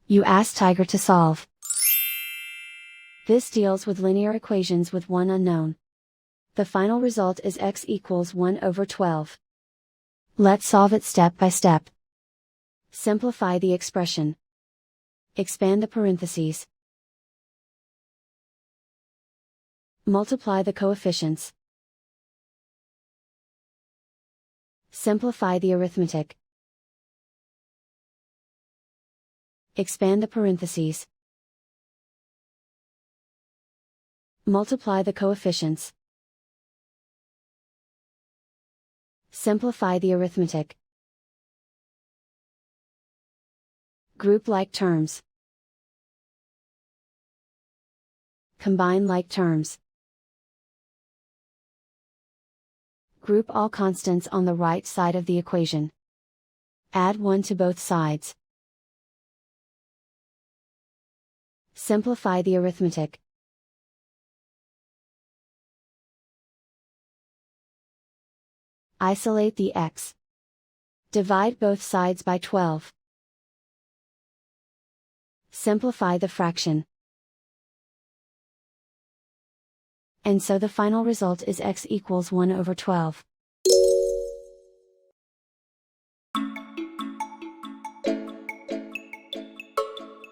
You ask Tiger to solve. This deals with linear equations with one unknown. The final result is x equals 1 over 12. Let's solve it step by step. Simplify the expression. Expand the parentheses. Multiply the coefficients. Simplify the arithmetic. Expand the parentheses. Multiply the coefficients. Simplify the arithmetic. Group like terms. Combine like terms. Group all constants on the right side of the equation. Add 1 to both sides. Simplify the arithmetic. Isolate the x. Divide both sides by 12. Simplify the fraction. And so the final result is x equals 1 over 12.